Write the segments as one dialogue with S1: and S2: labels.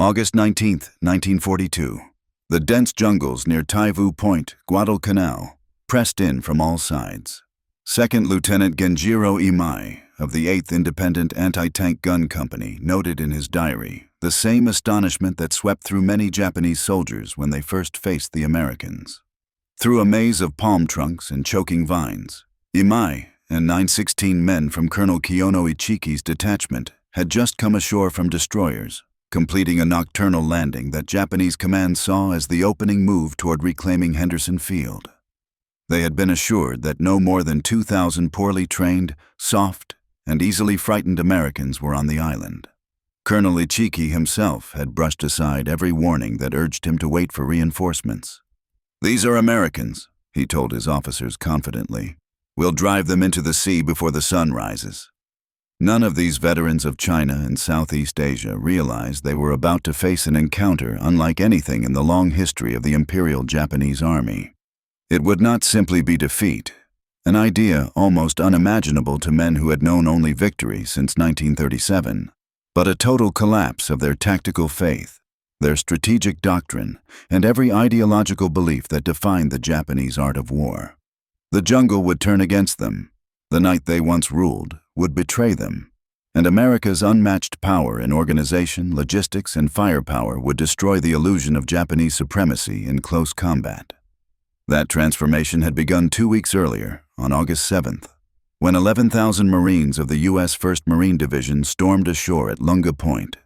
S1: August 19, 1942. The dense jungles near Taivu Point, Guadalcanal, pressed in from all sides. Second Lieutenant Genjiro Imai of the 8th Independent Anti-Tank Gun Company noted in his diary the same astonishment that swept through many Japanese soldiers when they first faced the Americans. Through a maze of palm trunks and choking vines, Imai and 916 men from Colonel Kiyono Ichiki's detachment had just come ashore from destroyers, completing a nocturnal landing that Japanese command saw as the opening move toward reclaiming Henderson Field. They had been assured that no more than 2,000 poorly trained, soft, and easily frightened Americans were on the island. Colonel Ichiki himself had brushed aside every warning that urged him to wait for reinforcements. "These are Americans," he told his officers confidently. "We'll drive them into the sea before the sun rises." None of these veterans of China and Southeast Asia realized they were about to face an encounter unlike anything in the long history of the Imperial Japanese Army. It would not simply be defeat, an idea almost unimaginable to men who had known only victory since 1937, but a total collapse of their tactical faith, their strategic doctrine, and every ideological belief that defined the Japanese art of war. The jungle would turn against them. The night they once ruled would betray them, and America's unmatched power in organization, logistics, and firepower would destroy the illusion of Japanese supremacy in close combat. That transformation had begun 2 weeks earlier, on August 7th, when 11,000 Marines of the U.S. 1st Marine Division stormed ashore at Lunga Point.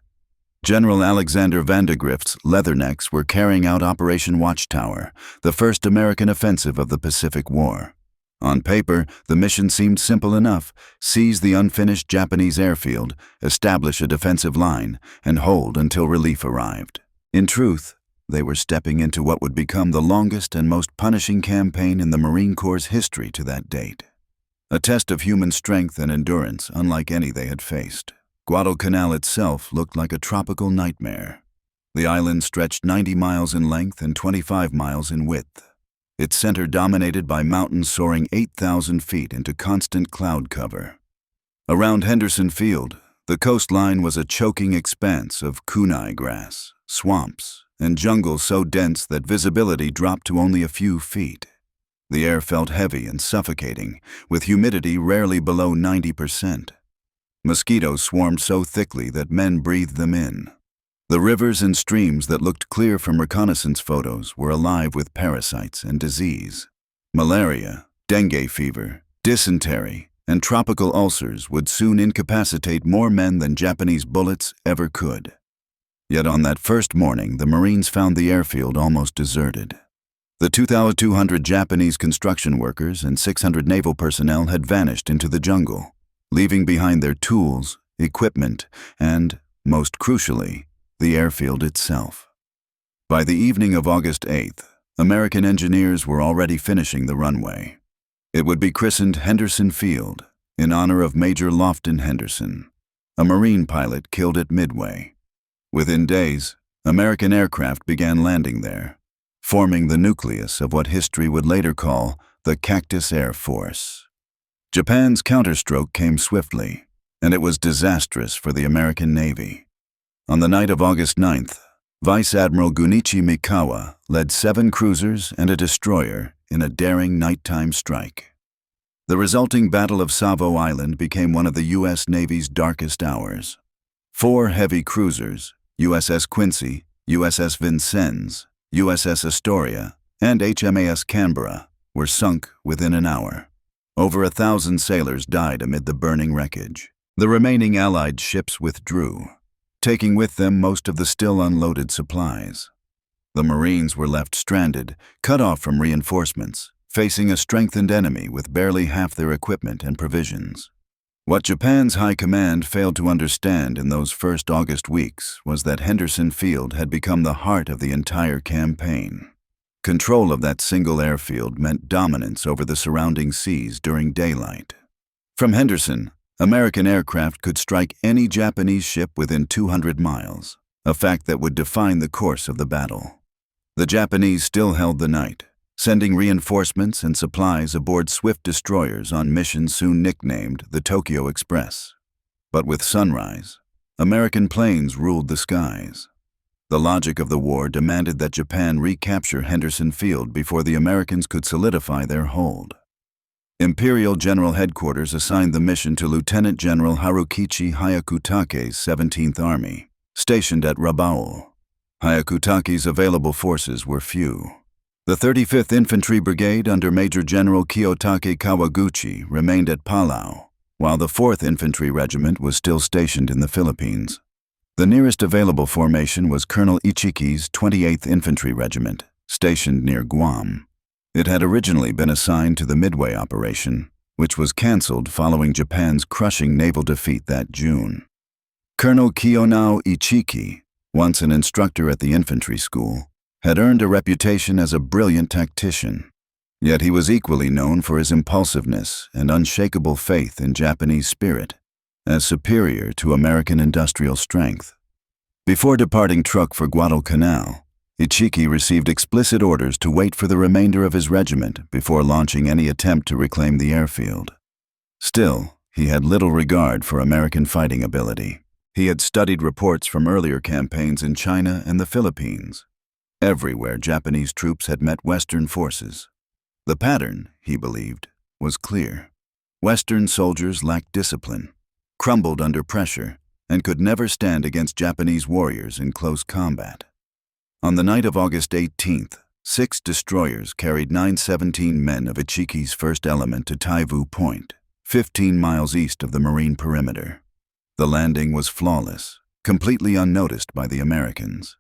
S1: General Alexander Vandegrift's Leathernecks were carrying out Operation Watchtower, the first American offensive of the Pacific War. On paper, the mission seemed simple enough: seize the unfinished Japanese airfield, establish a defensive line, and hold until relief arrived. In truth, they were stepping into what would become the longest and most punishing campaign in the Marine Corps' history to that date. A test of human strength and endurance unlike any they had faced. Guadalcanal itself looked like a tropical nightmare. The island stretched 90 miles in length and 25 miles in width. Its center dominated by mountains soaring 8,000 feet into constant cloud cover. Around Henderson Field, the coastline was a choking expanse of kunai grass, swamps, and jungle so dense that visibility dropped to only a few feet. The air felt heavy and suffocating, with humidity rarely below 90%. Mosquitoes swarmed so thickly that men breathed them in. The rivers and streams that looked clear from reconnaissance photos were alive with parasites and disease. Malaria, dengue fever, dysentery, and tropical ulcers would soon incapacitate more men than Japanese bullets ever could. Yet on that first morning, the Marines found the airfield almost deserted. The 2,200 Japanese construction workers and 600 naval personnel had vanished into the jungle, leaving behind their tools, equipment, and, most crucially, the airfield itself. By the evening of August 8th, American engineers were already finishing the runway. It would be christened Henderson Field, in honor of Major Lofton Henderson, a Marine pilot killed at Midway. Within days, American aircraft began landing there, forming the nucleus of what history would later call the Cactus Air Force. Japan's counterstroke came swiftly, and it was disastrous for the American Navy. On the night of August 9th, Vice Admiral Gunichi Mikawa led 7 cruisers and a destroyer in a daring nighttime strike. The resulting Battle of Savo Island became one of the U.S. Navy's darkest hours. 4 heavy cruisers, USS Quincy, USS Vincennes, USS Astoria, and HMAS Canberra, were sunk within an hour. Over 1,000 sailors died amid the burning wreckage. The remaining Allied ships withdrew, taking with them most of the still unloaded supplies. The Marines were left stranded, cut off from reinforcements, facing a strengthened enemy with barely half their equipment and provisions. What Japan's high command failed to understand in those first August weeks was that Henderson Field had become the heart of the entire campaign. Control of that single airfield meant dominance over the surrounding seas during daylight. From Henderson, American aircraft could strike any Japanese ship within 200 miles, a fact that would define the course of the battle. The Japanese still held the night, sending reinforcements and supplies aboard swift destroyers on missions soon nicknamed the Tokyo Express. But with sunrise, American planes ruled the skies. The logic of the war demanded that Japan recapture Henderson Field before the Americans could solidify their hold. Imperial General Headquarters assigned the mission to Lieutenant General Harukichi Hyakutake's 17th Army, stationed at Rabaul. Hyakutake's available forces were few. The 35th Infantry Brigade under Major General Kiyotake Kawaguchi remained at Palau, while the 4th Infantry Regiment was still stationed in the Philippines. The nearest available formation was Colonel Ichiki's 28th Infantry Regiment, stationed near Guam. It had originally been assigned to the Midway operation, which was cancelled following Japan's crushing naval defeat that June. Colonel Kiyonao Ichiki, once an instructor at the infantry school, had earned a reputation as a brilliant tactician. Yet he was equally known for his impulsiveness and unshakable faith in Japanese spirit, as superior to American industrial strength. Before departing Truk for Guadalcanal, Ichiki received explicit orders to wait for the remainder of his regiment before launching any attempt to reclaim the airfield. Still, he had little regard for American fighting ability. He had studied reports from earlier campaigns in China and the Philippines. Everywhere Japanese troops had met Western forces. The pattern, he believed, was clear. Western soldiers lacked discipline, crumbled under pressure, and could never stand against Japanese warriors in close combat. On the night of August 18th, 6 destroyers carried 917 men of Ichiki's first element to Taivu Point, 15 miles east of the marine perimeter. The landing was flawless, completely unnoticed by the Americans.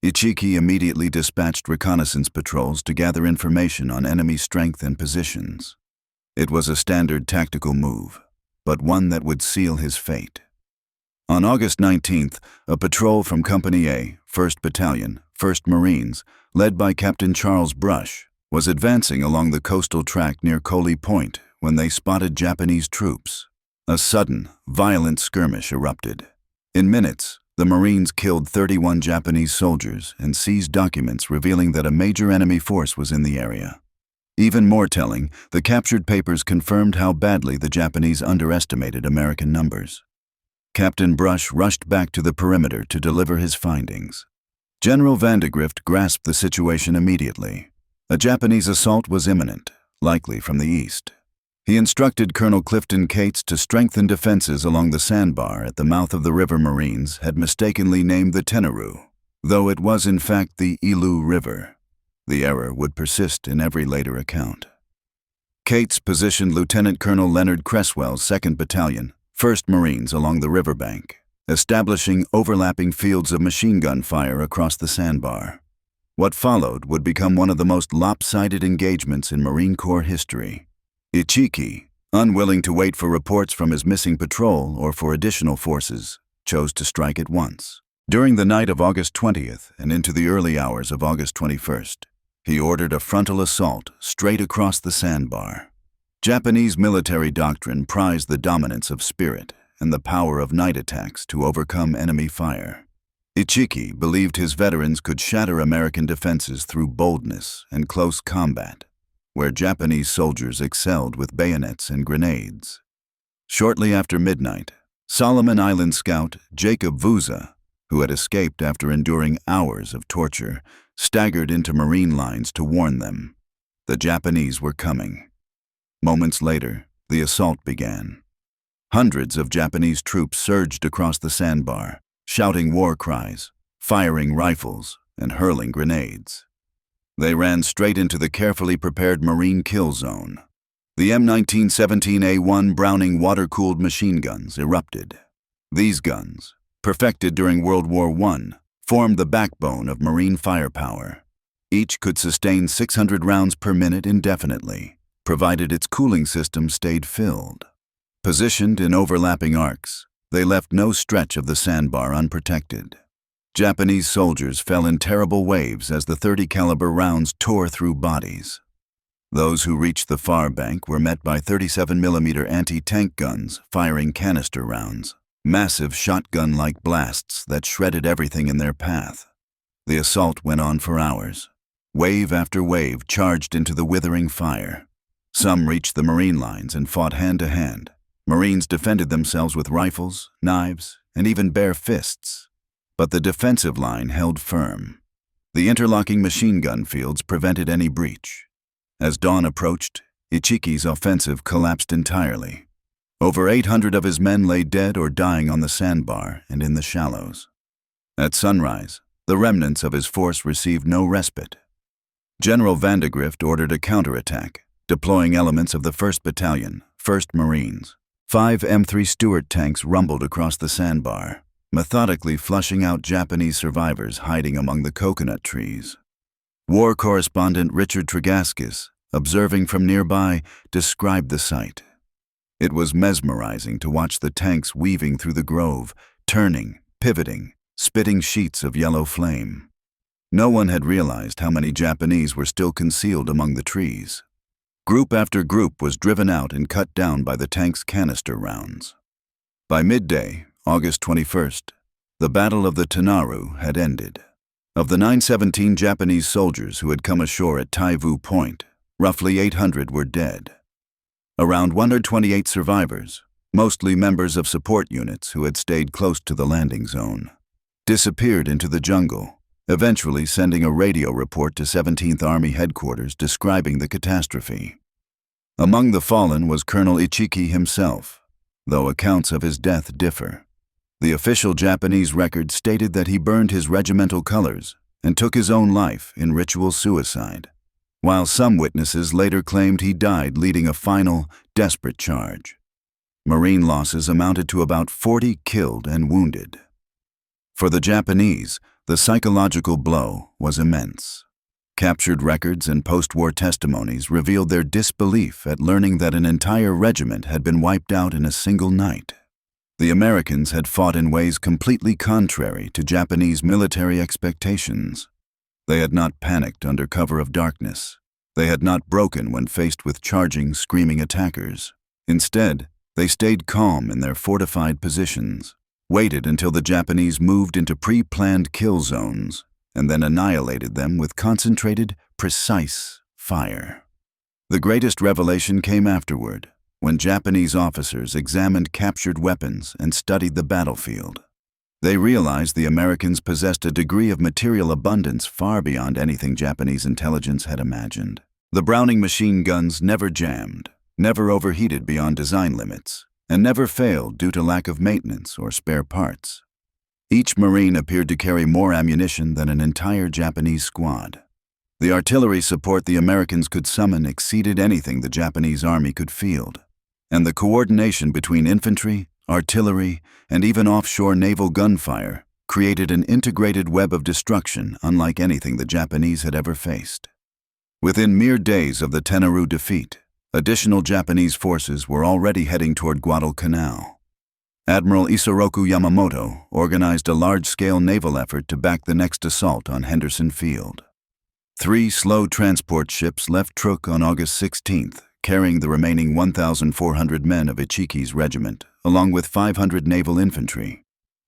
S1: Ichiki immediately dispatched reconnaissance patrols to gather information on enemy strength and positions. It was a standard tactical move, but one that would seal his fate. On August 19th, a patrol from Company A, 1st Battalion, 1st Marines, led by Captain Charles Brush, was advancing along the coastal track near Coley Point when they spotted Japanese troops. A sudden, violent skirmish erupted. In minutes, the Marines killed 31 Japanese soldiers and seized documents revealing that a major enemy force was in the area. Even more telling, the captured papers confirmed how badly the Japanese underestimated American numbers. Captain Brush rushed back to the perimeter to deliver his findings. General Vandegrift grasped the situation immediately. A Japanese assault was imminent, likely from the east. He instructed Colonel Clifton Cates to strengthen defenses along the sandbar at the mouth of the river Marines had mistakenly named the Tenaru, though it was in fact the Ilu River. The error would persist in every later account. Cates positioned Lieutenant Colonel Leonard Cresswell's 2nd Battalion, 1st Marines along the riverbank, establishing overlapping fields of machine gun fire across the sandbar. What followed would become one of the most lopsided engagements in Marine Corps history. Ichiki, unwilling to wait for reports from his missing patrol or for additional forces, chose to strike at once. During the night of August 20th and into the early hours of August 21st, he ordered a frontal assault straight across the sandbar. Japanese military doctrine prized the dominance of spirit and the power of night attacks to overcome enemy fire. Ichiki believed his veterans could shatter American defenses through boldness and close combat, where Japanese soldiers excelled with bayonets and grenades. Shortly after midnight, Solomon Island scout Jacob Vuza, who had escaped after enduring hours of torture, staggered into Marine lines to warn them. The Japanese were coming. Moments later, the assault began. Hundreds of Japanese troops surged across the sandbar, shouting war cries, firing rifles, and hurling grenades. They ran straight into the carefully prepared Marine kill zone. The M1917A1 Browning water-cooled machine guns erupted. These guns, perfected during World War I, formed the backbone of Marine firepower. Each could sustain 600 rounds per minute indefinitely, provided its cooling system stayed filled. Positioned in overlapping arcs, they left no stretch of the sandbar unprotected. Japanese soldiers fell in terrible waves as the .30 caliber rounds tore through bodies. Those who reached the far bank were met by 37mm anti-tank guns firing canister rounds, massive shotgun-like blasts that shredded everything in their path. The assault went on for hours. Wave after wave charged into the withering fire. Some reached the Marine lines and fought hand-to-hand. Marines defended themselves with rifles, knives, and even bare fists. but the defensive line held firm. The interlocking machine gun fields prevented any breach. As dawn approached, Ichiki's offensive collapsed entirely. Over 800 of his men lay dead or dying on the sandbar and in the shallows. At sunrise, the remnants of his force received no respite. General Vandegrift ordered a counterattack, deploying elements of the 1st Battalion, 1st Marines. 5 M3 Stuart tanks rumbled across the sandbar, methodically flushing out Japanese survivors hiding among the coconut trees. War correspondent Richard Tregaskis, observing from nearby, described the sight. It was mesmerizing to watch the tanks weaving through the grove, turning, pivoting, spitting sheets of yellow flame. No one had realized how many Japanese were still concealed among the trees. Group after group was driven out and cut down by the tank's canister rounds. By midday, August 21st, the Battle of the Tenaru had ended. Of the 917 Japanese soldiers who had come ashore at Taivu Point, roughly 800 were dead. Around 128 survivors, mostly members of support units who had stayed close to the landing zone, disappeared into the jungle, eventually sending a radio report to 17th Army headquarters describing the catastrophe. Among the fallen was Colonel Ichiki himself, though accounts of his death differ. The official Japanese record stated that he burned his regimental colors and took his own life in ritual suicide, while some witnesses later claimed he died leading a final, desperate charge. Marine losses amounted to about 40 killed and wounded. For the Japanese, the psychological blow was immense. Captured records and post-war testimonies revealed their disbelief at learning that an entire regiment had been wiped out in a single night. The Americans had fought in ways completely contrary to Japanese military expectations. They had not panicked under cover of darkness. They had not broken when faced with charging, screaming attackers. Instead, they stayed calm in their fortified positions, waited until the Japanese moved into pre-planned kill zones, and then annihilated them with concentrated, precise fire. The greatest revelation came afterward, when Japanese officers examined captured weapons and studied the battlefield. They realized the Americans possessed a degree of material abundance far beyond anything Japanese intelligence had imagined. The Browning machine guns never jammed, never overheated beyond design limits, and never failed due to lack of maintenance or spare parts. Each Marine appeared to carry more ammunition than an entire Japanese squad. The artillery support the Americans could summon exceeded anything the Japanese army could field, and the coordination between infantry, artillery, and even offshore naval gunfire created an integrated web of destruction unlike anything the Japanese had ever faced. Within mere days of the Tenaru defeat, additional Japanese forces were already heading toward Guadalcanal. Admiral Isoroku Yamamoto organized a large-scale naval effort to back the next assault on Henderson Field. 3 slow transport ships left Truk on August 16th, carrying the remaining 1,400 men of Ichiki's regiment, along with 500 naval infantry.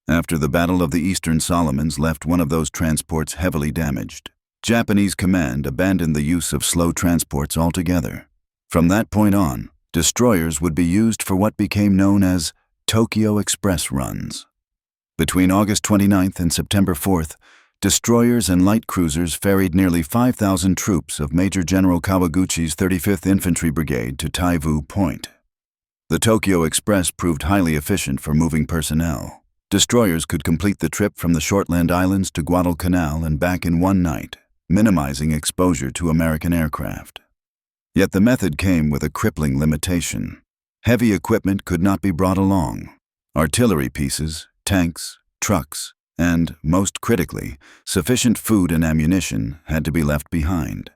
S1: After the Battle of the Eastern Solomons left one of those transports heavily damaged, Japanese command abandoned the use of slow transports altogether. From that point on, destroyers would be used for what became known as Tokyo Express runs. Between August 29th and September 4th, destroyers and light cruisers ferried nearly 5,000 troops of Major General Kawaguchi's 35th Infantry Brigade to Taivu Point. The Tokyo Express proved highly efficient for moving personnel. Destroyers could complete the trip from the Shortland Islands to Guadalcanal and back in one night, minimizing exposure to American aircraft. Yet the method came with a crippling limitation. Heavy equipment could not be brought along. Artillery pieces, tanks, trucks, and, most critically, sufficient food and ammunition had to be left behind.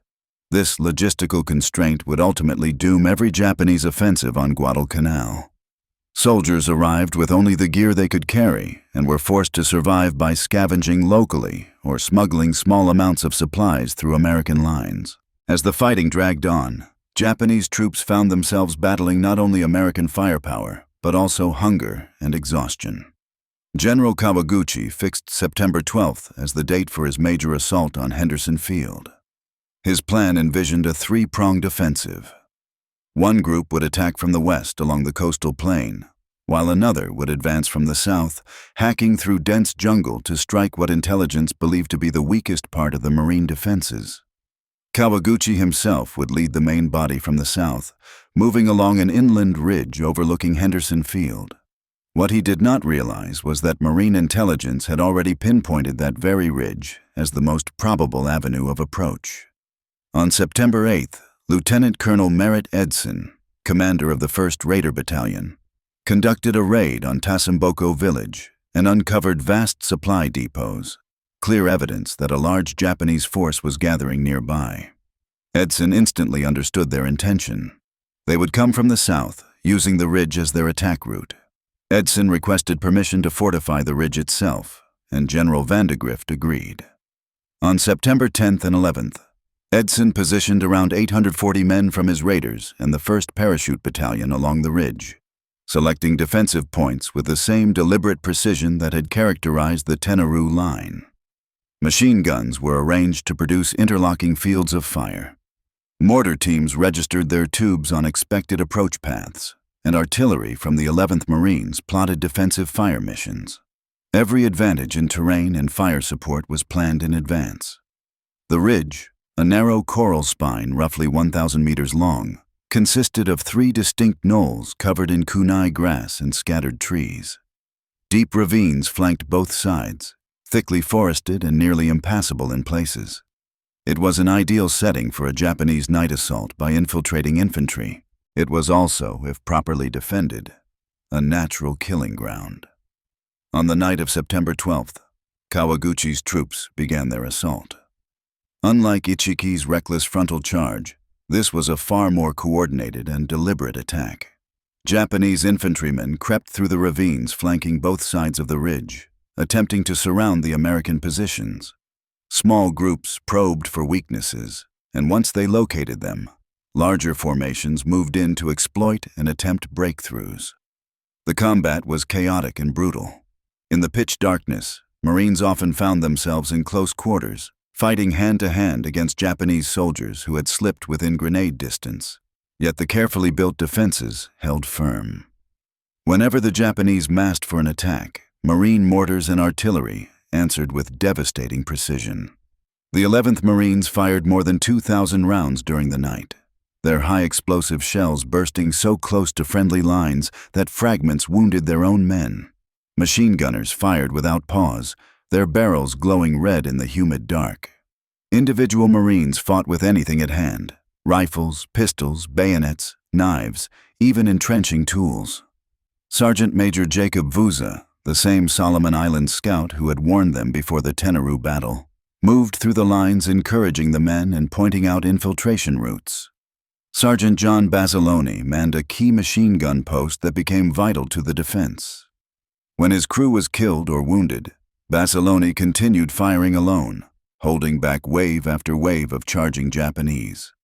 S1: This logistical constraint would ultimately doom every Japanese offensive on Guadalcanal. Soldiers arrived with only the gear they could carry and were forced to survive by scavenging locally or smuggling small amounts of supplies through American lines. As the fighting dragged on, Japanese troops found themselves battling not only American firepower, but also hunger and exhaustion. General Kawaguchi fixed September 12th as the date for his major assault on Henderson Field. His plan envisioned a 3-pronged offensive. One group would attack from the west along the coastal plain, while another would advance from the south, hacking through dense jungle to strike what intelligence believed to be the weakest part of the marine defenses. Kawaguchi himself would lead the main body from the south, moving along an inland ridge overlooking Henderson Field. What he did not realize was that marine intelligence had already pinpointed that very ridge as the most probable avenue of approach. On September 8th, Lieutenant Colonel Merritt Edson, commander of the 1st Raider Battalion, conducted a raid on Tasamboko village and uncovered vast supply depots, clear evidence that a large Japanese force was gathering nearby. Edson instantly understood their intention. They would come from the south, using the ridge as their attack route. Edson requested permission to fortify the ridge itself, and General Vandegrift agreed. On September 10th and 11th, Edson positioned around 840 men from his raiders and the 1st Parachute Battalion along the ridge, selecting defensive points with the same deliberate precision that had characterized the Tenaru line. Machine guns were arranged to produce interlocking fields of fire. Mortar teams registered their tubes on expected approach paths, and artillery from the 11th Marines plotted defensive fire missions. Every advantage in terrain and fire support was planned in advance. The ridge, a narrow coral spine roughly 1,000 meters long, consisted of 3 distinct knolls covered in kunai grass and scattered trees. Deep ravines flanked both sides, thickly forested and nearly impassable in places. It was an ideal setting for a Japanese night assault by infiltrating infantry. It was also, if properly defended, a natural killing ground. On the night of September 12th, Kawaguchi's troops began their assault. Unlike Ichiki's reckless frontal charge, this was a far more coordinated and deliberate attack. Japanese infantrymen crept through the ravines flanking both sides of the ridge, attempting to surround the American positions. Small groups probed for weaknesses, and once they located them, larger formations moved in to exploit and attempt breakthroughs. The combat was chaotic and brutal. In the pitch darkness, Marines often found themselves in close quarters, fighting hand-to-hand against Japanese soldiers who had slipped within grenade distance. Yet the carefully built defenses held firm. Whenever the Japanese massed for an attack, Marine mortars and artillery answered with devastating precision. The 11th Marines fired more than 2,000 rounds during the night, their high-explosive shells bursting so close to friendly lines that fragments wounded their own men. Machine gunners fired without pause, their barrels glowing red in the humid dark. Individual Marines fought with anything at hand: rifles, pistols, bayonets, knives, even entrenching tools. Sergeant Major Jacob Vuza, the same Solomon Island scout who had warned them before the Tenaru battle, moved through the lines encouraging the men and pointing out infiltration routes. Sergeant John Basiloni manned a key machine gun post that became vital to the defense. When his crew was killed or wounded, Basiloni continued firing alone, holding back wave after wave of charging Japanese.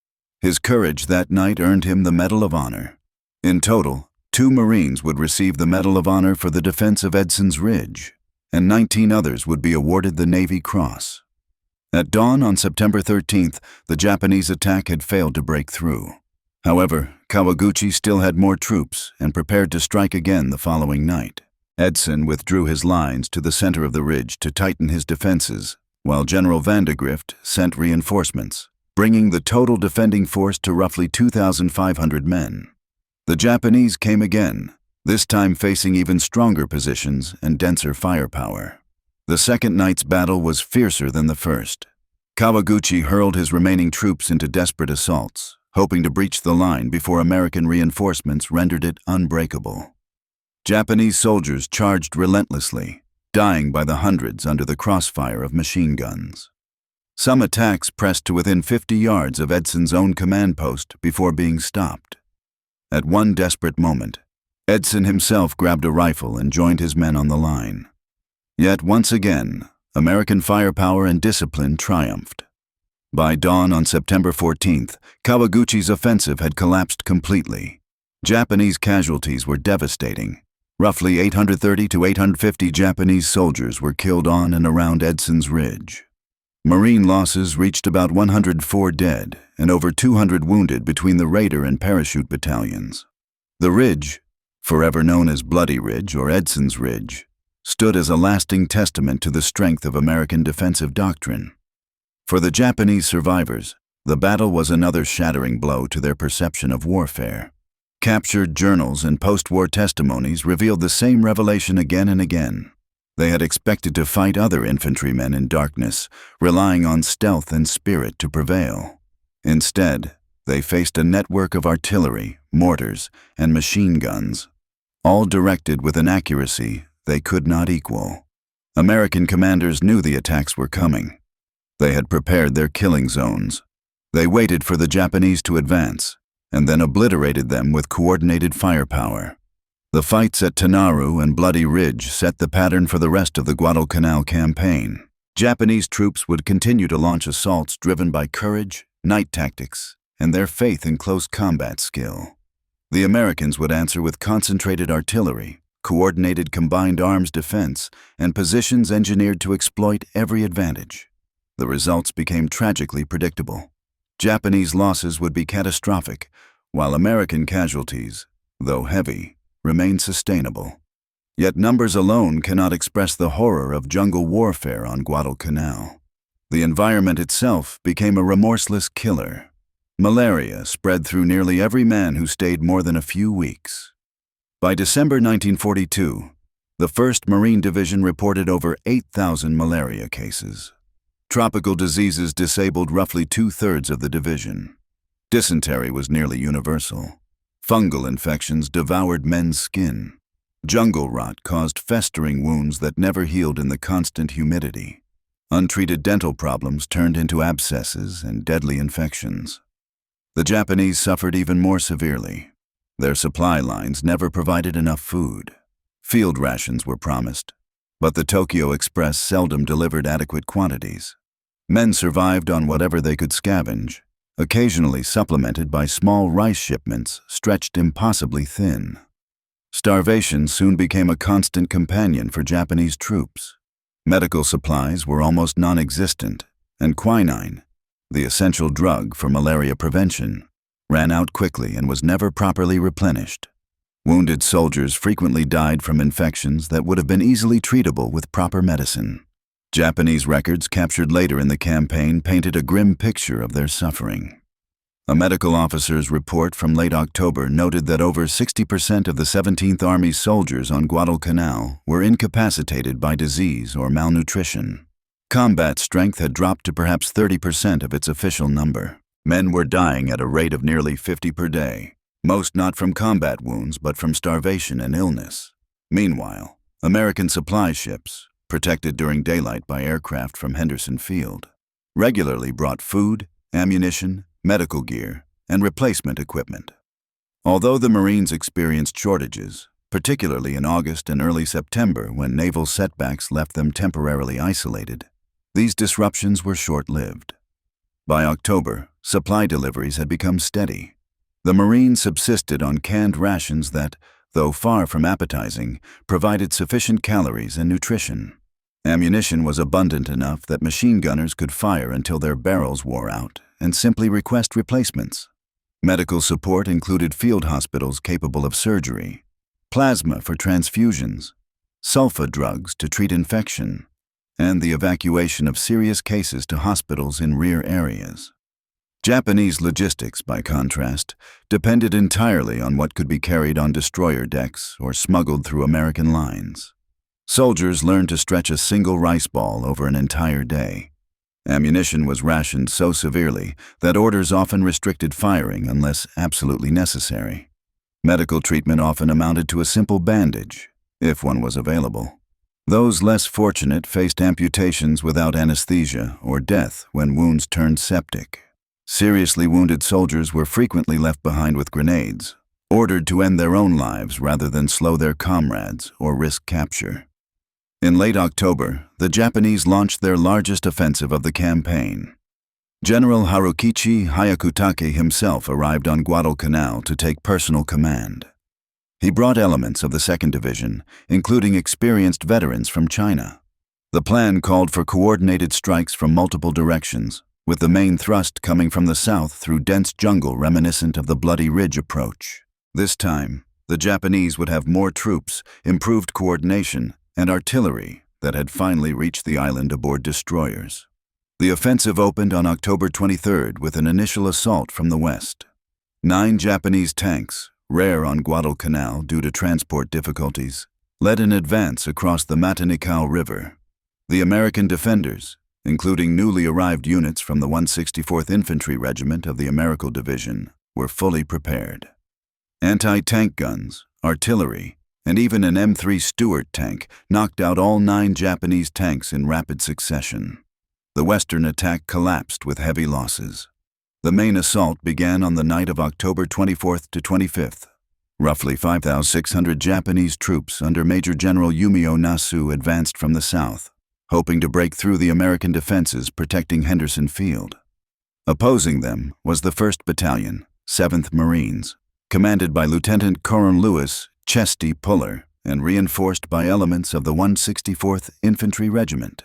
S1: His courage that night earned him the Medal of Honor. In total, 2 Marines would receive the Medal of Honor for the defense of Edson's Ridge, and 19 others would be awarded the Navy Cross. At dawn on September 13th, the Japanese attack had failed to break through. However, Kawaguchi still had more troops and prepared to strike again the following night. Edson withdrew his lines to the center of the ridge to tighten his defenses, while General Vandegrift sent reinforcements, bringing the total defending force to roughly 2,500 men. The Japanese came again, this time facing even stronger positions and denser firepower. The second night's battle was fiercer than the first. Kawaguchi hurled his remaining troops into desperate assaults, hoping to breach the line before American reinforcements rendered it unbreakable. Japanese soldiers charged relentlessly, dying by the hundreds under the crossfire of machine guns. Some attacks pressed to within 50 yards of Edson's own command post before being stopped. At one desperate moment, Edson himself grabbed a rifle and joined his men on the line. Yet once again, American firepower and discipline triumphed. By dawn on September 14th, Kawaguchi's offensive had collapsed completely. Japanese casualties were devastating. Roughly 830 to 850 Japanese soldiers were killed on and around Edson's Ridge. Marine losses reached about 104 dead and over 200 wounded between the Raider and Parachute battalions. The ridge, forever known as Bloody Ridge or Edson's Ridge, stood as a lasting testament to the strength of American defensive doctrine. For the Japanese survivors, the battle was another shattering blow to their perception of warfare. Captured journals and post-war testimonies revealed the same revelation again and again. They had expected to fight other infantrymen in darkness, relying on stealth and spirit to prevail. Instead, they faced a network of artillery, mortars, and machine guns, all directed with an accuracy they could not equal. American commanders knew the attacks were coming. They had prepared their killing zones. They waited for the Japanese to advance, and then obliterated them with coordinated firepower. The fights at Tenaru and Bloody Ridge set the pattern for the rest of the Guadalcanal campaign. Japanese troops would continue to launch assaults driven by courage, night tactics, and their faith in close combat skill. The Americans would answer with concentrated artillery, coordinated combined arms defense, and positions engineered to exploit every advantage. The results became tragically predictable. Japanese losses would be catastrophic, while American casualties, though heavy, remained sustainable. Yet numbers alone cannot express the horror of jungle warfare on Guadalcanal. The environment itself became a remorseless killer. Malaria spread through nearly every man who stayed more than a few weeks. By December 1942, the 1st Marine Division reported over 8,000 malaria cases. Tropical diseases disabled roughly 2/3 of the division. Dysentery was nearly universal. Fungal infections devoured men's skin. Jungle rot caused festering wounds that never healed in the constant humidity. Untreated dental problems turned into abscesses and deadly infections. The Japanese suffered even more severely. Their supply lines never provided enough food. Field rations were promised, but the Tokyo Express seldom delivered adequate quantities. Men survived on whatever they could scavenge, occasionally supplemented by small rice shipments stretched impossibly thin. Starvation soon became a constant companion for Japanese troops. Medical supplies were almost non-existent, and quinine, the essential drug for malaria prevention, ran out quickly and was never properly replenished. Wounded soldiers frequently died from infections that would have been easily treatable with proper medicine. Japanese records captured later in the campaign painted a grim picture of their suffering. A medical officer's report from late October noted that over 60% of the 17th Army soldiers on Guadalcanal were incapacitated by disease or malnutrition. Combat strength had dropped to perhaps 30% of its official number. Men were dying at a rate of nearly 50 per day, most not from combat wounds but from starvation and illness. Meanwhile, American supply ships, protected during daylight by aircraft from Henderson Field, regularly brought food, ammunition, medical gear, and replacement equipment. Although the Marines experienced shortages, particularly in August and early September when naval setbacks left them temporarily isolated, these disruptions were short-lived. By October, supply deliveries had become steady. The Marines subsisted on canned rations that, though far from appetizing, provided sufficient calories and nutrition. Ammunition was abundant enough that machine gunners could fire until their barrels wore out and simply request replacements. Medical support included field hospitals capable of surgery, plasma for transfusions, sulfa drugs to treat infection, and the evacuation of serious cases to hospitals in rear areas. Japanese logistics, by contrast, depended entirely on what could be carried on destroyer decks or smuggled through American lines. Soldiers learned to stretch a single rice ball over an entire day. Ammunition was rationed so severely that orders often restricted firing unless absolutely necessary. Medical treatment often amounted to a simple bandage, if one was available. Those less fortunate faced amputations without anesthesia or death when wounds turned septic. Seriously wounded soldiers were frequently left behind with grenades, ordered to end their own lives rather than slow their comrades or risk capture. In late October, the Japanese launched their largest offensive of the campaign. General Harukichi Hyakutake himself arrived on Guadalcanal to take personal command. He brought elements of the 2nd Division, including experienced veterans from China. The plan called for coordinated strikes from multiple directions, with the main thrust coming from the south through dense jungle reminiscent of the Bloody Ridge approach. This time, The Japanese would have more troops, improved coordination, and artillery that had finally reached the island aboard destroyers. The offensive opened on October 23rd with an initial assault from the west. 9 Japanese tanks, rare on Guadalcanal due to transport difficulties, led an advance across the Tenaru River. The American defenders, including newly arrived units from the 164th Infantry Regiment of the American Division, were fully prepared. Anti-tank guns, artillery, and even an M3 Stuart tank knocked out all 9 Japanese tanks in rapid succession. The western attack collapsed with heavy losses. The main assault began on the night of October 24th to 25th. Roughly 5,600 Japanese troops under Major General Yumio Nasu advanced from the south, hoping to break through the American defenses protecting Henderson Field. Opposing them was the 1st Battalion, 7th Marines, commanded by Lieutenant Colonel Lewis Chesty Puller and reinforced by elements of the 164th Infantry Regiment.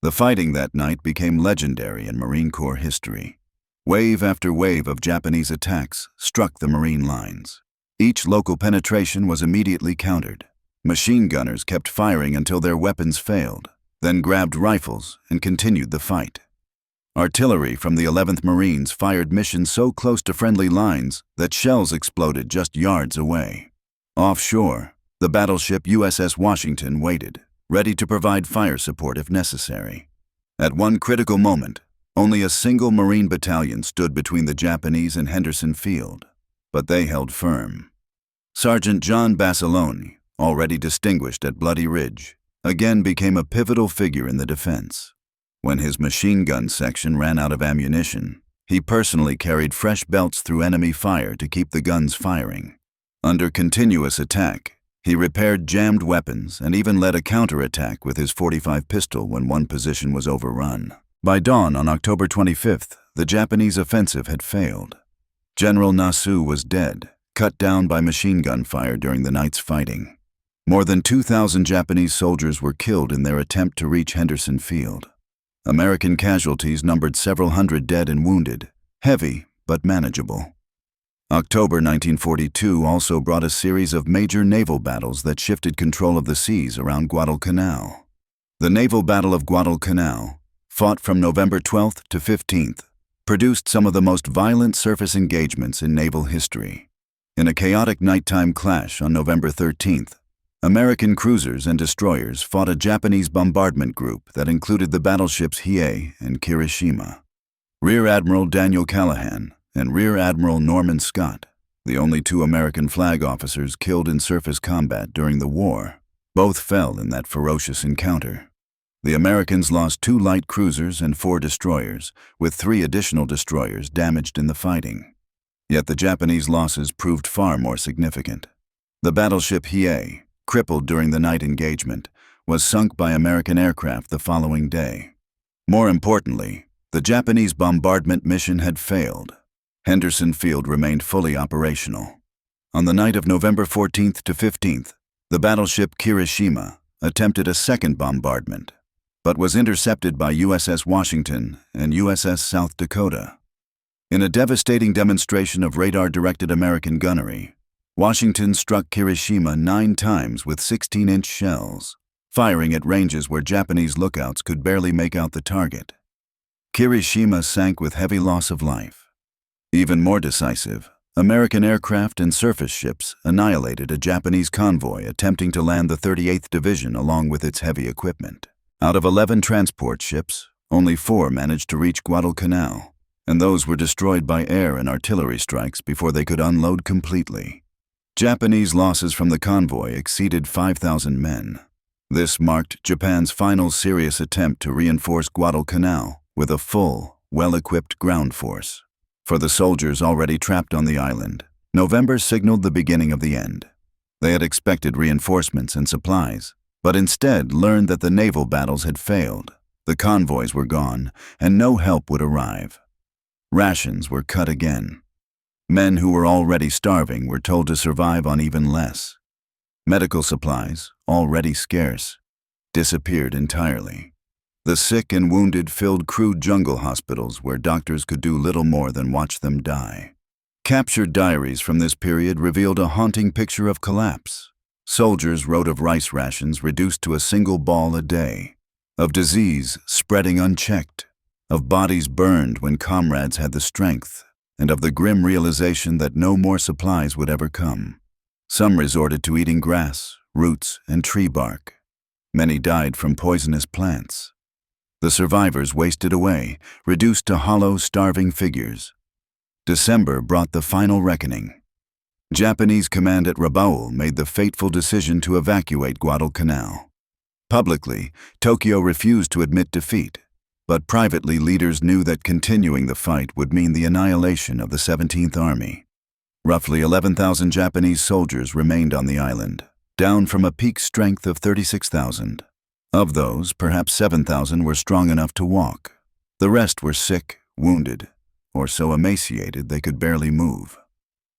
S1: The fighting that night became legendary in Marine Corps history. Wave after wave of Japanese attacks struck the Marine lines. Each local penetration was immediately countered. Machine gunners kept firing until their weapons failed, then grabbed rifles and continued the fight. Artillery from the 11th Marines fired missions so close to friendly lines that shells exploded just yards away. Offshore, the battleship USS Washington waited, ready to provide fire support if necessary. At one critical moment, only a single Marine battalion stood between the Japanese and Henderson Field, but they held firm. Sergeant John Basilone, already distinguished at Bloody Ridge, again became a pivotal figure in the defense. When his machine gun section ran out of ammunition, he personally carried fresh belts through enemy fire to keep the guns firing. Under continuous attack, he repaired jammed weapons and even led a counterattack with his .45 pistol when one position was overrun. By dawn on October 25th, the Japanese offensive had failed. General Nasu was dead, cut down by machine gun fire during the night's fighting. More than 2,000 Japanese soldiers were killed in their attempt to reach Henderson Field. American casualties numbered several hundred dead and wounded, heavy but manageable. October 1942 also brought a series of major naval battles that shifted control of the seas around Guadalcanal. The Naval Battle of Guadalcanal, fought from November 12th to 15th, produced some of the most violent surface engagements in naval history. In a chaotic nighttime clash on November 13th, American cruisers and destroyers fought a Japanese bombardment group that included the battleships Hiei and Kirishima. Rear Admiral Daniel Callahan and Rear Admiral Norman Scott, the only 2 American flag officers killed in surface combat during the war, both fell in that ferocious encounter. The Americans lost 2 light cruisers and 4 destroyers, with 3 additional destroyers damaged in the fighting. Yet the Japanese losses proved far more significant. The battleship Hiei, crippled during the night engagement, was sunk by American aircraft the following day. More importantly, the Japanese bombardment mission had failed. Henderson Field remained fully operational. On the night of November 14th to 15th, the battleship Kirishima attempted a second bombardment, but was intercepted by USS Washington and USS South Dakota. In a devastating demonstration of radar-directed American gunnery, Washington struck Kirishima 9 times with 16-inch shells, firing at ranges where Japanese lookouts could barely make out the target. Kirishima sank with heavy loss of life. Even more decisive, American aircraft and surface ships annihilated a Japanese convoy attempting to land the 38th Division along with its heavy equipment. Out of 11 transport ships, only 4 managed to reach Guadalcanal, and those were destroyed by air and artillery strikes before they could unload completely. Japanese losses from the convoy exceeded 5,000 men. This marked Japan's final serious attempt to reinforce Guadalcanal with a full, well-equipped ground force. For the soldiers already trapped on the island, November signaled the beginning of the end. They had expected reinforcements and supplies, but instead learned that the naval battles had failed, the convoys were gone, and no help would arrive. Rations were cut again. Men who were already starving were told to survive on even less. Medical supplies, already scarce, disappeared entirely. The sick and wounded filled crude jungle hospitals where doctors could do little more than watch them die. Captured diaries from this period revealed a haunting picture of collapse. Soldiers wrote of rice rations reduced to a single ball a day, of disease spreading unchecked, of bodies burned when comrades had the strength, and of the grim realization that no more supplies would ever come. Some resorted to eating grass, roots, and tree bark. Many died from poisonous plants. The survivors wasted away, reduced to hollow, starving figures. December brought the final reckoning. Japanese command at Rabaul made the fateful decision to evacuate Guadalcanal. Publicly, Tokyo refused to admit defeat, but privately leaders knew that continuing the fight would mean the annihilation of the 17th Army. Roughly 11,000 Japanese soldiers remained on the island, down from a peak strength of 36,000. Of those, perhaps 7,000 were strong enough to walk. The rest were sick, wounded, or so emaciated they could barely move.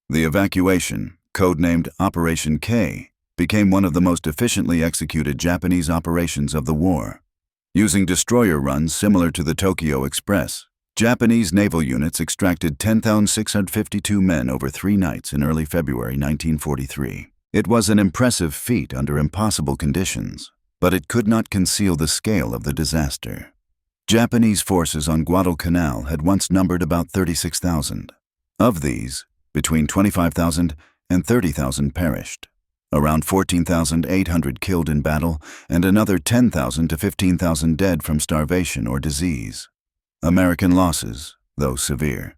S1: The evacuation, codenamed Operation K, became one of the most efficiently executed Japanese operations of the war. Using destroyer runs similar to the Tokyo Express, Japanese naval units extracted 10,652 men over 3 nights in early February 1943. It was an impressive feat under impossible conditions, but it could not conceal the scale of the disaster. Japanese forces on Guadalcanal had once numbered about 36,000. Of these, between 25,000 and 30,000 perished. Around 14,800 killed in battle, and another 10,000 to 15,000 dead from starvation or disease. American losses, though severe,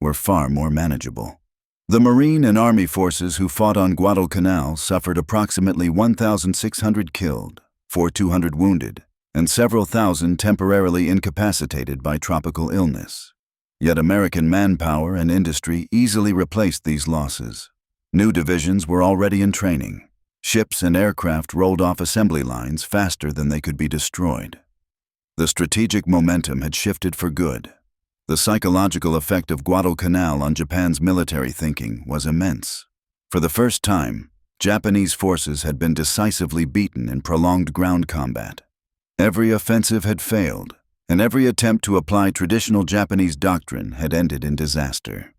S1: were far more manageable. The Marine and Army forces who fought on Guadalcanal suffered approximately 1,600 killed, 4,200 wounded, and several thousand temporarily incapacitated by tropical illness. Yet American manpower and industry easily replaced these losses. New divisions were already in training. Ships and aircraft rolled off assembly lines faster than they could be destroyed. The strategic momentum had shifted for good. The psychological effect of Guadalcanal on Japan's military thinking was immense. For the first time, Japanese forces had been decisively beaten in prolonged ground combat. Every offensive had failed, and every attempt to apply traditional Japanese doctrine had ended in disaster.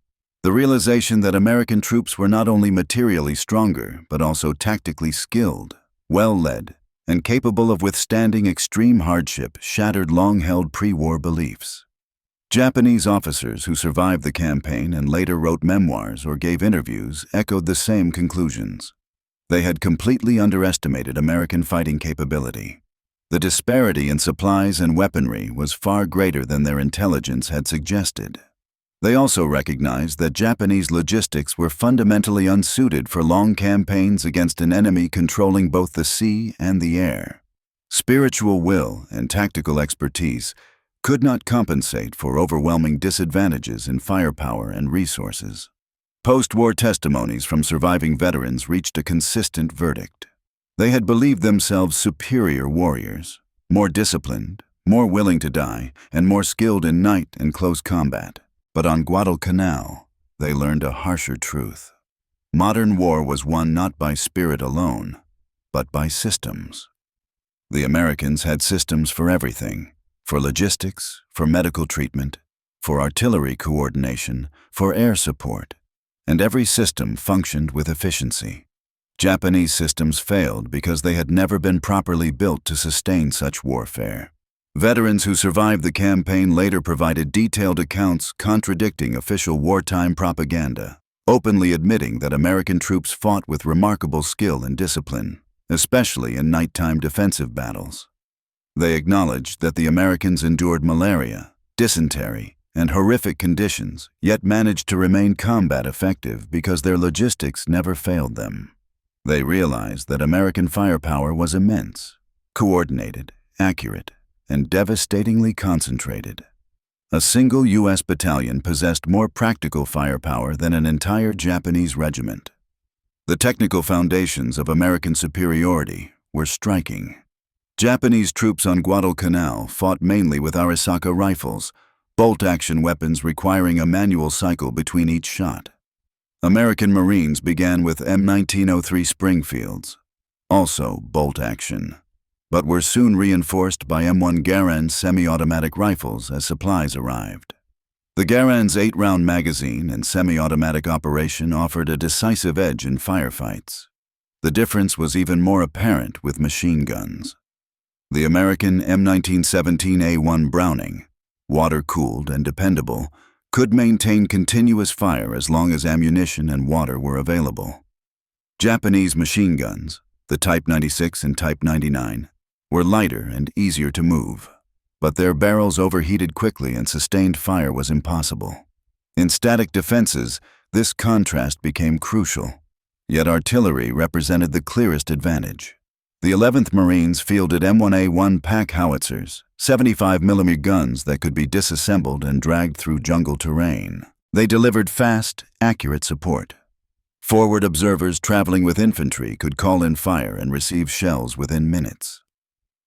S1: The realization that American troops were not only materially stronger, but also tactically skilled, well-led, and capable of withstanding extreme hardship shattered long-held pre-war beliefs. Japanese officers who survived the campaign and later wrote memoirs or gave interviews echoed the same conclusions. They had completely underestimated American fighting capability. The disparity in supplies and weaponry was far greater than their intelligence had suggested. They also recognized that Japanese logistics were fundamentally unsuited for long campaigns against an enemy controlling both the sea and the air. Spiritual will and tactical expertise could not compensate for overwhelming disadvantages in firepower and resources. Post-war testimonies from surviving veterans reached a consistent verdict. They had believed themselves superior warriors, more disciplined, more willing to die, and more skilled in night and close combat. But on Guadalcanal, they learned a harsher truth. Modern war was won not by spirit alone, but by systems. The Americans had systems for everything, for logistics, for medical treatment, for artillery coordination, for air support, and every system functioned with efficiency. Japanese systems failed because they had never been properly built to sustain such warfare. Veterans who survived the campaign later provided detailed accounts contradicting official wartime propaganda, openly admitting that American troops fought with remarkable skill and discipline, especially in nighttime defensive battles. They acknowledged that the Americans endured malaria, dysentery, and horrific conditions, yet managed to remain combat effective because their logistics never failed them. They realized that American firepower was immense, coordinated, accurate, and devastatingly concentrated. A single U.S. battalion possessed more practical firepower than an entire Japanese regiment. The technical foundations of American superiority were striking. Japanese troops on Guadalcanal fought mainly with Arisaka rifles, bolt-action weapons requiring a manual cycle between each shot. American Marines began with M1903 Springfields, also bolt-action, but were soon reinforced by M1 Garand semi-automatic rifles as supplies arrived. The Garan's 8-round magazine and semi-automatic operation offered a decisive edge in firefights. The difference was even more apparent with machine guns. The American M1917A1 Browning, water-cooled and dependable, could maintain continuous fire as long as ammunition and water were available. Japanese machine guns, the Type 96 and Type 99, were lighter and easier to move, but their barrels overheated quickly and sustained fire was impossible. In static defenses, this contrast became crucial, yet artillery represented the clearest advantage. The 11th Marines fielded M1A1 pack howitzers, 75mm guns that could be disassembled and dragged through jungle terrain. They delivered fast, accurate support. Forward observers traveling with infantry could call in fire and receive shells within minutes.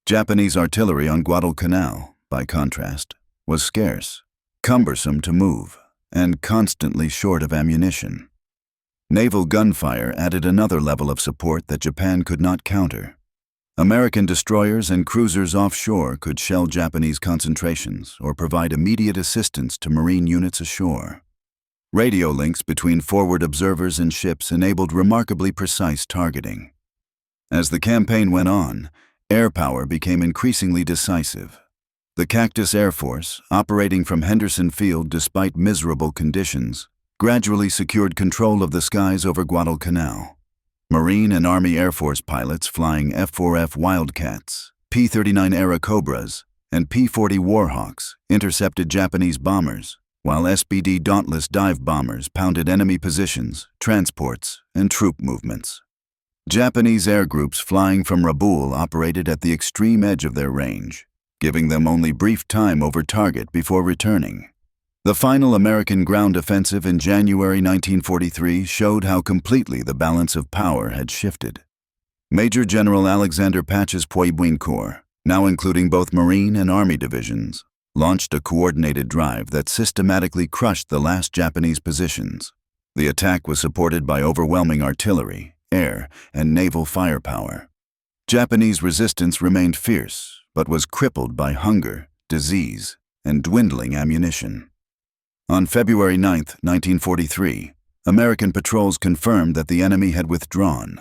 S1: Japanese artillery on Guadalcanal, by contrast, was scarce, cumbersome to move, and constantly short of ammunition. Naval gunfire added another level of support that Japan could not counter. American destroyers and cruisers offshore could shell Japanese concentrations or provide immediate assistance to Marine units ashore. Radio links between forward observers and ships enabled remarkably precise targeting. As the campaign went on, air power became increasingly decisive. The Cactus Air Force, operating from Henderson Field despite miserable conditions, gradually secured control of the skies over Guadalcanal. Marine and Army Air Force pilots flying F-4F Wildcats, P-39 Era Cobras, and P-40 Warhawks intercepted Japanese bombers, while SBD Dauntless dive bombers pounded enemy positions, transports, and troop movements. Japanese air groups flying from Rabaul operated at the extreme edge of their range, giving them only brief time over target before returning. The final American ground offensive in January 1943 showed how completely the balance of power had shifted. Major General Alexander Patch's Poibuin Corps, now including both Marine and Army divisions, launched a coordinated drive that systematically crushed the last Japanese positions. The attack was supported by overwhelming artillery, air, and naval firepower. Japanese resistance remained fierce, but was crippled by hunger, disease, and dwindling ammunition. On February 9, 1943, American patrols confirmed that the enemy had withdrawn.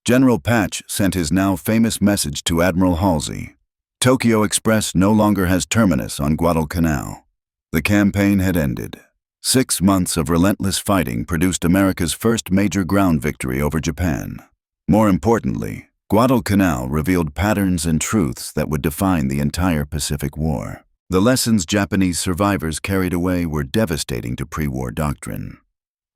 S1: General Patch sent his now famous message to Admiral Halsey: "Tokyo Express no longer has terminus on Guadalcanal." The campaign had ended. 6 months of relentless fighting produced America's first major ground victory over Japan. More importantly, Guadalcanal revealed patterns and truths that would define the entire Pacific War. The lessons Japanese survivors carried away were devastating to pre-war doctrine.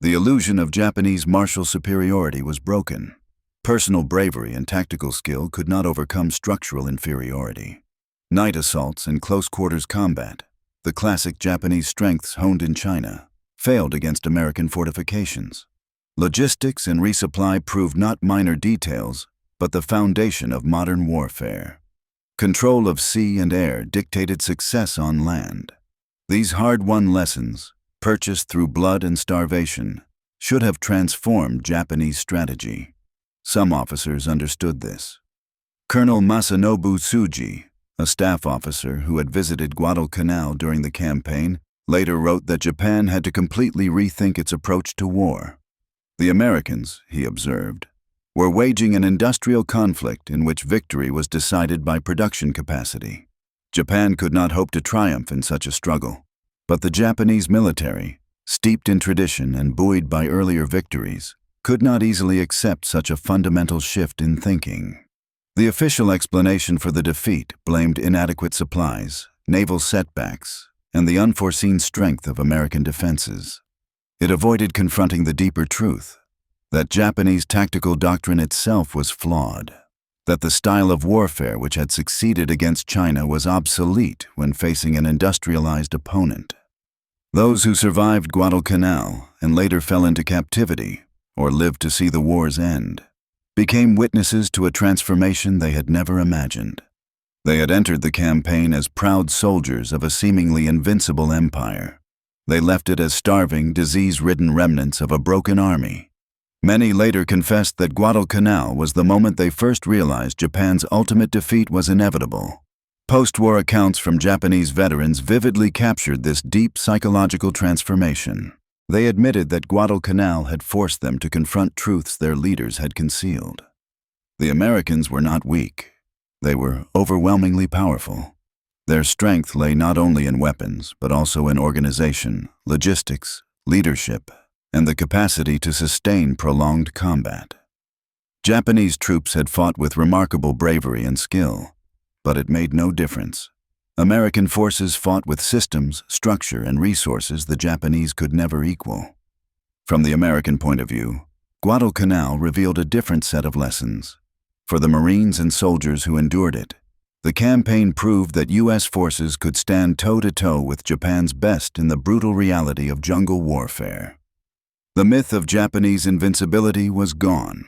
S1: The illusion of Japanese martial superiority was broken. Personal bravery and tactical skill could not overcome structural inferiority. Night assaults and close-quarters combat, the classic Japanese strengths honed in China, failed against American fortifications. Logistics and resupply proved not minor details, but the foundation of modern warfare. Control of sea and air dictated success on land. These hard-won lessons, purchased through blood and starvation, should have transformed Japanese strategy. Some officers understood this. Colonel Masanobu Tsuji, a staff officer who had visited Guadalcanal during the campaign, later wrote that Japan had to completely rethink its approach to war. The Americans, he observed, were waging an industrial conflict in which victory was decided by production capacity. Japan could not hope to triumph in such a struggle, but the Japanese military, steeped in tradition and buoyed by earlier victories, could not easily accept such a fundamental shift in thinking. The official explanation for the defeat blamed inadequate supplies, naval setbacks, and the unforeseen strength of American defenses. It avoided confronting the deeper truth that Japanese tactical doctrine itself was flawed, that the style of warfare which had succeeded against China was obsolete when facing an industrialized opponent. Those who survived Guadalcanal and later fell into captivity, or lived to see the war's end, became witnesses to a transformation they had never imagined. They had entered the campaign as proud soldiers of a seemingly invincible empire. They left it as starving, disease-ridden remnants of a broken army. Many later confessed that Guadalcanal was the moment they first realized Japan's ultimate defeat was inevitable. Post-war accounts from Japanese veterans vividly captured this deep psychological transformation. They admitted that Guadalcanal had forced them to confront truths their leaders had concealed. The Americans were not weak. They were overwhelmingly powerful. Their strength lay not only in weapons, but also in organization, logistics, leadership, and the capacity to sustain prolonged combat. Japanese troops had fought with remarkable bravery and skill, but it made no difference. American forces fought with systems, structure, and resources the Japanese could never equal. From the American point of view, Guadalcanal revealed a different set of lessons. For the Marines and soldiers who endured it, the campaign proved that U.S. forces could stand toe-to-toe with Japan's best in the brutal reality of jungle warfare. The myth of Japanese invincibility was gone.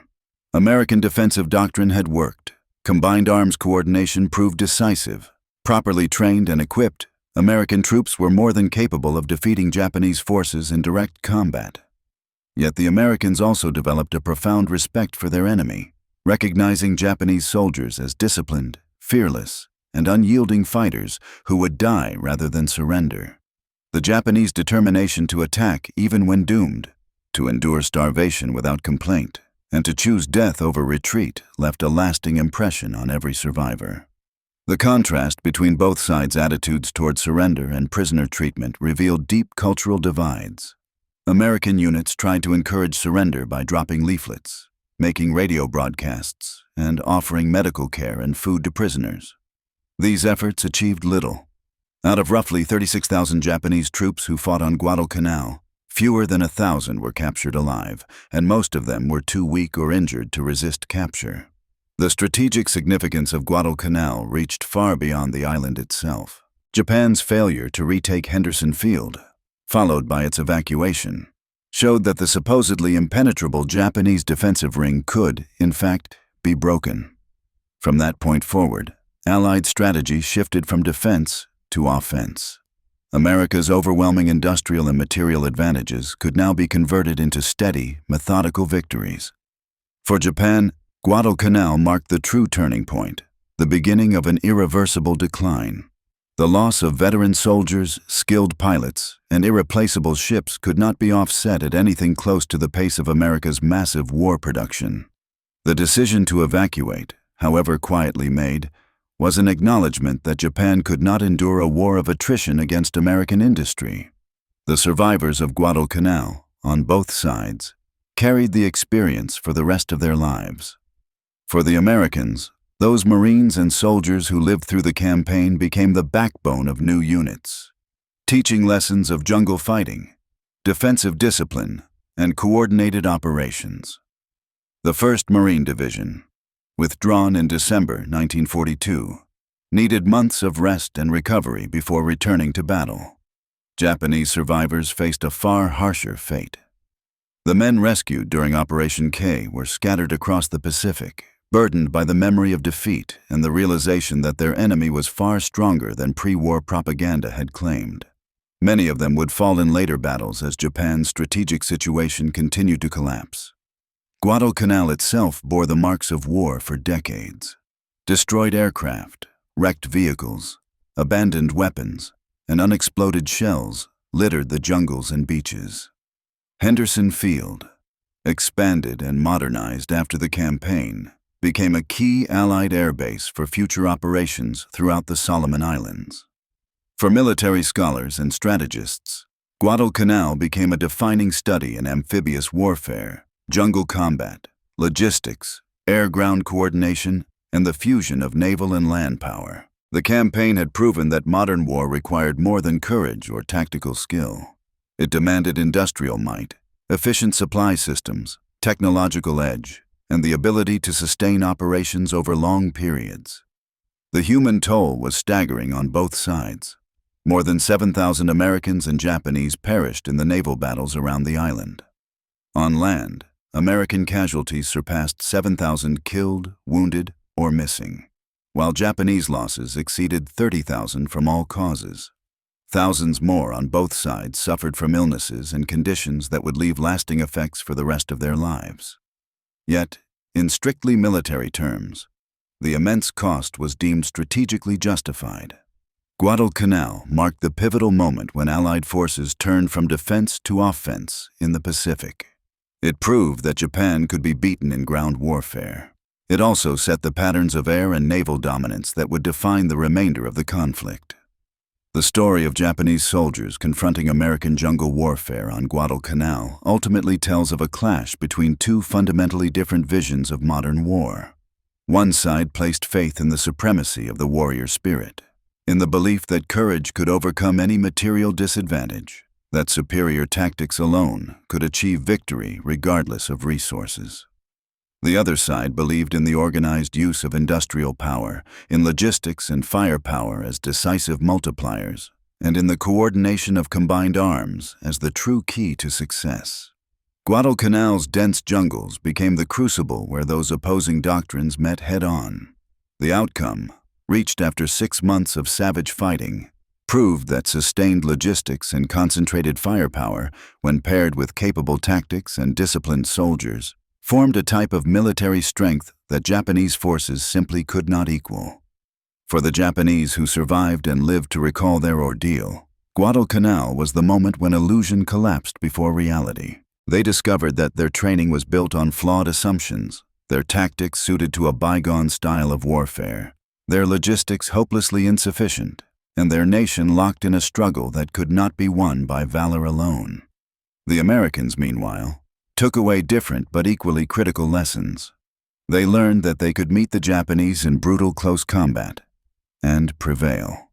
S1: American defensive doctrine had worked. Combined arms coordination proved decisive. Properly trained and equipped, American troops were more than capable of defeating Japanese forces in direct combat. Yet the Americans also developed a profound respect for their enemy, recognizing Japanese soldiers as disciplined, fearless, and unyielding fighters who would die rather than surrender. The Japanese determination to attack even when doomed, to endure starvation without complaint, and to choose death over retreat left a lasting impression on every survivor. The contrast between both sides' attitudes toward surrender and prisoner treatment revealed deep cultural divides. American units tried to encourage surrender by dropping leaflets, making radio broadcasts, and offering medical care and food to prisoners. These efforts achieved little. Out of roughly 36,000 Japanese troops who fought on Guadalcanal, fewer than 1,000 were captured alive, and most of them were too weak or injured to resist capture. The strategic significance of Guadalcanal reached far beyond the island itself. Japan's failure to retake Henderson Field, followed by its evacuation, showed that the supposedly impenetrable Japanese defensive ring could, in fact, be broken. From that point forward, Allied strategy shifted from defense to offense. America's overwhelming industrial and material advantages could now be converted into steady, methodical victories. For Japan, Guadalcanal marked the true turning point, the beginning of an irreversible decline. The loss of veteran soldiers, skilled pilots, and irreplaceable ships could not be offset at anything close to the pace of America's massive war production. The decision to evacuate, however quietly made, was an acknowledgement that Japan could not endure a war of attrition against American industry. The survivors of Guadalcanal, on both sides, carried the experience for the rest of their lives. For the Americans, those Marines and soldiers who lived through the campaign became the backbone of new units, teaching lessons of jungle fighting, defensive discipline, and coordinated operations. The 1st Marine Division, withdrawn in December 1942, needed months of rest and recovery before returning to battle. Japanese survivors faced a far harsher fate. The men rescued during Operation K were scattered across the Pacific, burdened by the memory of defeat and the realization that their enemy was far stronger than pre-war propaganda had claimed. Many of them would fall in later battles as Japan's strategic situation continued to collapse. Guadalcanal itself bore the marks of war for decades. Destroyed aircraft, wrecked vehicles, abandoned weapons, and unexploded shells littered the jungles and beaches. Henderson Field, expanded and modernized after the campaign, became a key Allied airbase for future operations throughout the Solomon Islands. For military scholars and strategists, Guadalcanal became a defining study in amphibious warfare, jungle combat, logistics, air-ground coordination, and the fusion of naval and land power. The campaign had proven that modern war required more than courage or tactical skill. It demanded industrial might, efficient supply systems, technological edge, and the ability to sustain operations over long periods. The human toll was staggering on both sides. More than 7,000 Americans and Japanese perished in the naval battles around the island. On land, American casualties surpassed 7,000 killed, wounded, or missing, while Japanese losses exceeded 30,000 from all causes. Thousands more on both sides suffered from illnesses and conditions that would leave lasting effects for the rest of their lives. Yet, in strictly military terms, The immense cost was deemed strategically justified. Guadalcanal marked the pivotal moment when Allied forces turned from defense to offense in the Pacific. It proved that Japan could be beaten in ground warfare. It also set the patterns of air and naval dominance that would define the remainder of the conflict. The story of Japanese soldiers confronting American jungle warfare on Guadalcanal ultimately tells of a clash between two fundamentally different visions of modern war. One side placed faith in the supremacy of the warrior spirit, in the belief that courage could overcome any material disadvantage, that superior tactics alone could achieve victory regardless of resources. The other side believed in the organized use of industrial power, in logistics and firepower as decisive multipliers, and in the coordination of combined arms as the true key to success. Guadalcanal's dense jungles became the crucible where those opposing doctrines met head-on. The outcome, reached after 6 months of savage fighting, proved that sustained logistics and concentrated firepower, when paired with capable tactics and disciplined soldiers, formed a type of military strength that Japanese forces simply could not equal. For the Japanese who survived and lived to recall their ordeal, Guadalcanal was the moment when illusion collapsed before reality. They discovered that their training was built on flawed assumptions, their tactics suited to a bygone style of warfare, their logistics hopelessly insufficient, and their nation locked in a struggle that could not be won by valor alone. The Americans, meanwhile, took away different but equally critical lessons. They learned that they could meet the Japanese in brutal close combat and prevail.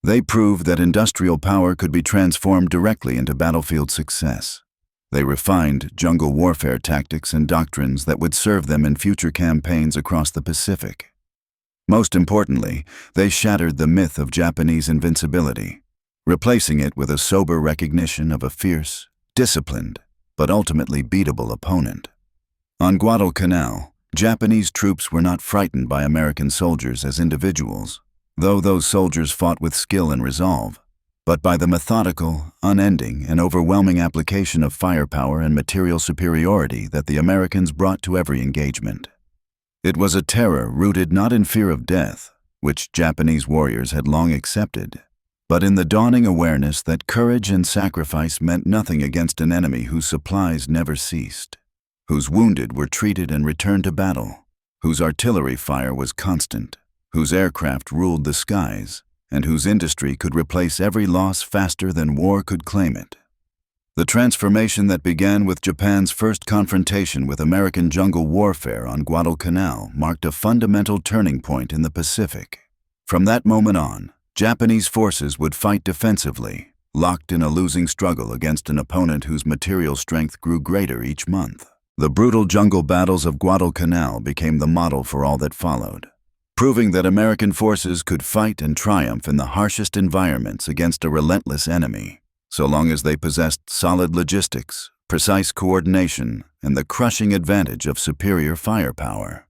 S1: They proved that industrial power could be transformed directly into battlefield success. They refined jungle warfare tactics and doctrines that would serve them in future campaigns across the Pacific. Most importantly, they shattered the myth of Japanese invincibility, replacing it with a sober recognition of a fierce, disciplined, but ultimately beatable opponent. On Guadalcanal, Japanese troops were not frightened by American soldiers as individuals, though those soldiers fought with skill and resolve, but by the methodical, unending, and overwhelming application of firepower and material superiority that the Americans brought to every engagement. It was a terror rooted not in fear of death, which Japanese warriors had long accepted, but in the dawning awareness that courage and sacrifice meant nothing against an enemy whose supplies never ceased, whose wounded were treated and returned to battle, whose artillery fire was constant, whose aircraft ruled the skies, and whose industry could replace every loss faster than war could claim it. The transformation that began with Japan's first confrontation with American jungle warfare on Guadalcanal marked a fundamental turning point in the Pacific. From that moment on, Japanese forces would fight defensively, locked in a losing struggle against an opponent whose material strength grew greater each month. The brutal jungle battles of Guadalcanal became the model for all that followed, proving that American forces could fight and triumph in the harshest environments against a relentless enemy, so long as they possessed solid logistics, precise coordination, and the crushing advantage of superior firepower.